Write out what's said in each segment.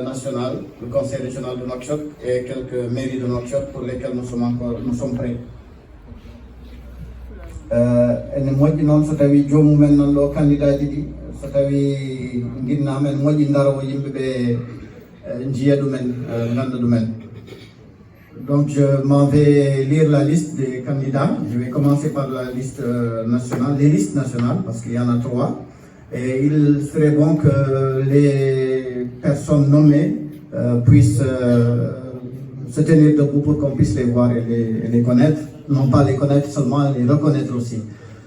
National, le conseil régional de Nouakchott et quelques mairies de Nouakchott pour lesquelles nous sommes prêts. ene moƴƴi noon so tawi jomumen nan ɗo candidat ji ɗi so tawi guinnamen moƴƴi darowo yimɓeɓe jiiya ɗumen ganda ɗumen. Donc je m'en vais lire la liste des candidats. Je vais commencer par la liste nationale, les listes nationales, parce qu'il y en a 3. Et il serait bon que les personnes nommées puissent se tenir debout pour qu'on puisse les voir et les connaître. Non pas les connaître seulement, les reconnaître aussi.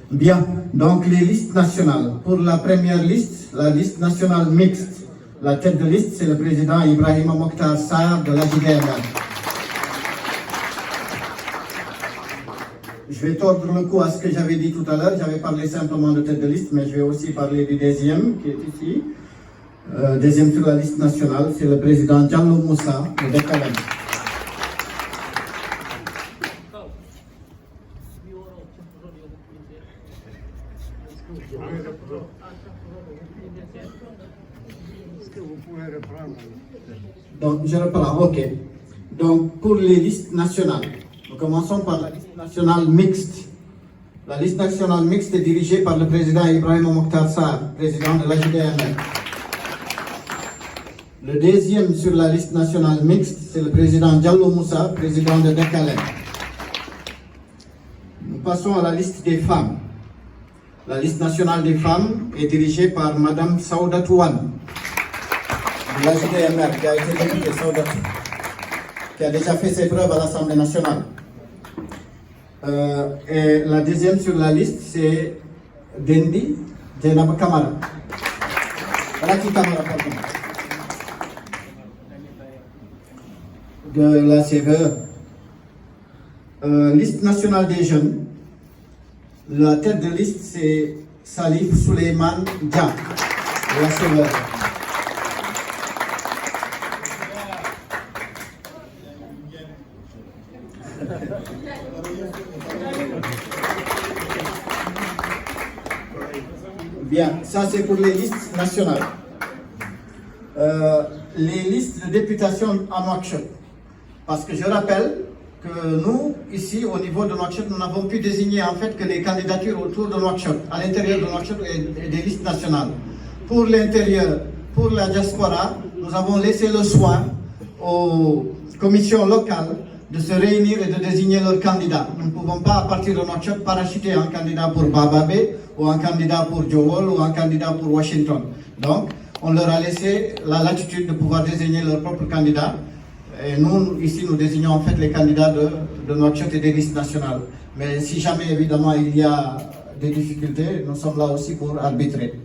Bien, donc les listes nationales. Pour la première liste, la liste nationale mixte, la tête de liste, c'est le président Ibrahima Mokhtar Sarr de l'AJDMR. Je vais tordre le cou à ce que j'avais dit tout à l'heure. J'avais parlé simplement de tête de liste, mais je vais aussi parler du deuxième qui est ici. Deuxième sur la liste nationale, c'est le président Diallo Moussa de Dekalem. Donc, je reprends, ok. Donc, pour les listes nationales, nous commençons par la liste nationale mixte. La liste nationale mixte est dirigée par le président Ibrahima Mokhtar Sarr, président de l'AJDMR. Le deuxième sur la liste nationale mixte, c'est le président Diallo Moussa, président de Dekalem. Nous passons à la liste des femmes. La liste nationale des femmes est dirigée par Madame Saoudatou Wane, de l'AJDMR, qui a été députée Saoudatou, qui a déjà fait ses preuves à l'Assemblée nationale. Et la deuxième sur la liste, c'est Dendi Djenaba Kamara. Raki Kamara, pardon. De la CVE. Liste nationale des jeunes. La tête de liste, c'est Salif Souleymane Dia, de la CVE. Bien, ça c'est pour les listes nationales. Les listes de députation à Nouakchott. Parce que je rappelle que nous, ici, au niveau de Nouakchott, nous n'avons pu désigner en fait que les candidatures autour de Nouakchott, à l'intérieur de Nouakchott et des listes nationales. Pour l'intérieur, pour la diaspora, nous avons laissé le soin aux commissions locales de se réunir et de désigner leurs candidats. Nous ne pouvons pas, à partir de Nouakchott, parachuter un candidat pour Bababé, ou un candidat pour Jowol, ou un candidat pour Washington. Donc, on leur a laissé la latitude de pouvoir désigner leur propre candidat. Et nous, ici, nous désignons en fait les candidats de Nouakchott et des listes nationales. Mais si jamais, évidemment, il y a des difficultés, nous sommes là aussi pour arbitrer.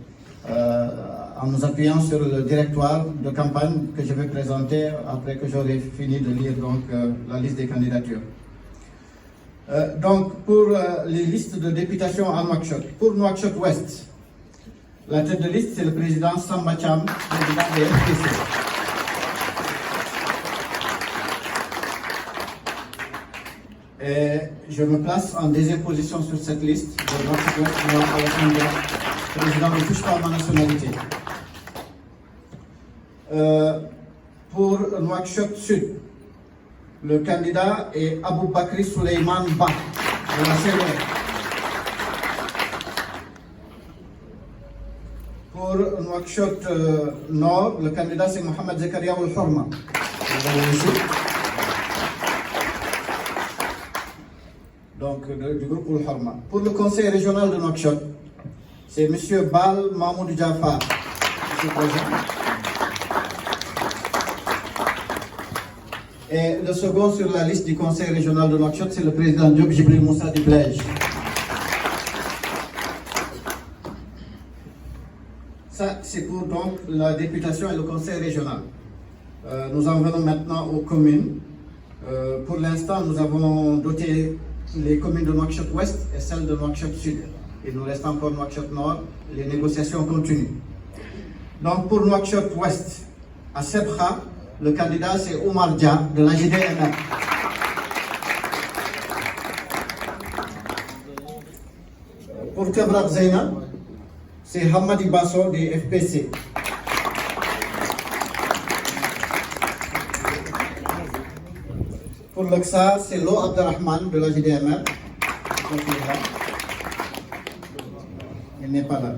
En nous appuyant sur le directoire de campagne que je vais présenter après que j'aurai fini de lire donc, la liste des candidatures. Donc, pour les listes de députation à Nouakchott, pour Nouakchott Ouest, la tête de liste, c'est le président Samba Cham, président des FPC. Et je me place en deuxième position sur cette liste. De Nouakchott Ouest, le président ne touche pas à ma nationalité. Pour Nouakchott Sud, le candidat est Abou Bakri Souleymane Ba, de la CNR. Pour Nouakchott Nord, le candidat c'est Mohamed Zakaria Oul Horma. Donc, du groupe Oul Horma. Pour le conseil régional de Nouakchott, c'est M. Bal Mahmoud Jafar. Monsieur le Président. Et le second sur la liste du conseil régional de Nouakchott, c'est le président Diop Jibril Moussa du Blaise. Ça, c'est pour donc la députation et le conseil régional. Nous en venons maintenant aux communes. Pour l'instant, nous avons doté les communes de Nouakchott Ouest et celles de Nouakchott Sud. Il nous reste encore Nouakchott Nord. Les négociations continuent. Donc pour Nouakchott Ouest, à Sebkha, le candidat c'est Oumar Dia de l'AJDMR. Pour Kebrat Zeyna, c'est Hamadi Basso des FPC. Pour l'Aqsa, c'est Lo Abderrahman de la JDMR. Il n'est pas là.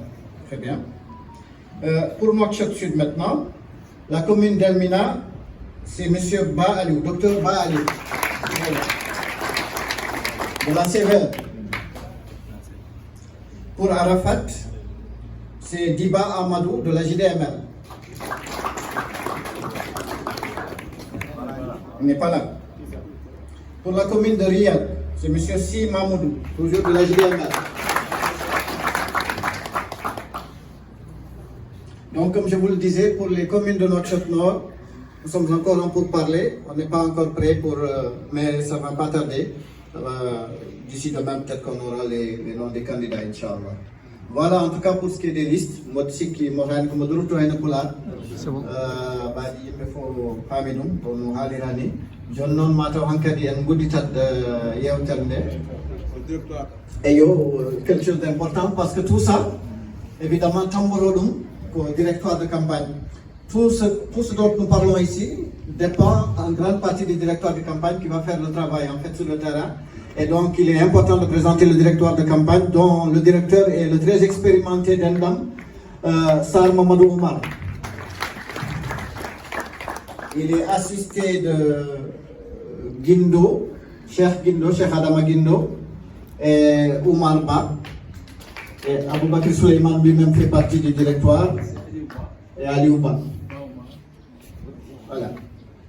Très bien. Pour Nouakchott Sud maintenant, la commune d'Elmina, c'est M. Ba Aliou, Dr Ba Aliou. De la CVE. Pour Arafat, c'est Diba Amadou de la JDMR. Il n'est pas là. Pour la commune de Riyad, c'est M. Si Mamoudou, toujours de la JDMR. Donc, comme je vous le disais, pour les communes de Nouakchott Nord, nous sommes encore en pourparlers. On n'est pas encore prêt mais ça ne va pas tarder. D'ici demain, peut-être qu'on aura les noms des candidats, Inch'Allah. Voilà, en tout cas, pour ce qui est des listes. Moi, je sais que je c'est bon. Il me faut pas mes noms pour nous aller l'année. Je ne sais pas si et quelque chose d'important parce que tout ça, évidemment, Tamborodum, le directoire de campagne, tout ce dont nous parlons ici dépend en grande partie du directoire de campagne qui va faire le travail en fait sur le terrain. Et donc, il est important de présenter le directoire de campagne dont le directeur est le très expérimenté d'Endam, Sar Mamadou Oumar. Il est assisté de Guindo, Cheikh Adama Guindo, et Oumar Ba. Et Aboubakr Suleiman lui-même fait partie du directoire, et Aliou Ba. Voilà.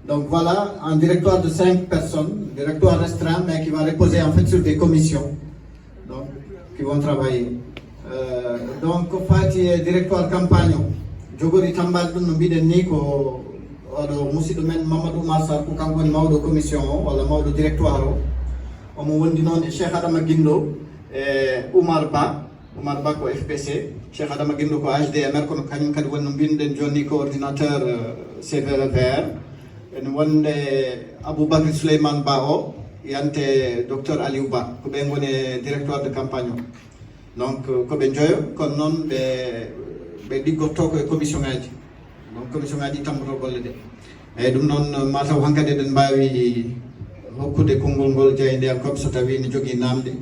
Donc voilà, un directoire de 5 personnes, directoire restreint, mais qui va reposer en fait sur des commissions, donc, qui vont travailler. Donc, au fait, il y a directoire campagne. Jogori Tambal no biden ni ko odo musido men Mamadou Massar ko kanko woni mawdo commission o walla mawdo directoire o omo wondi noon e Cheikh Adama Guindo e Oumar Ba ko FPC, Cheikh Adama Guindo ko HDMR kono kañum kadi woni no mbinoɗen joni coordinateur CVR en wonde Aboubakr Souleymane Ba o yante docteur Aliou Ba ko ɓen woni directoire de campagne o. Donc ko ɓe joyo kono noon ɓe ɗiggotto koye commission ngaji, donc commission ngaji tamboto golle ɗe eyyi ɗum noon mataw hankkadi eɗen mbawi hokkude konngol ngol jeeyndeyankoɓe so tawi ne jogui namde.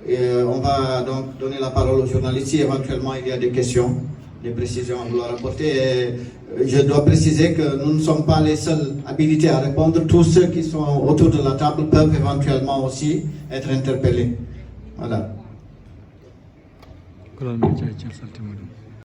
On va donc donner la parole aux journalistes si éventuellement il y a des questions, des précisions à vouloir apporter. Et je dois préciser que nous ne sommes pas les seuls habilités à répondre. Tous ceux qui sont autour de la table peuvent éventuellement aussi être interpellés. Voilà.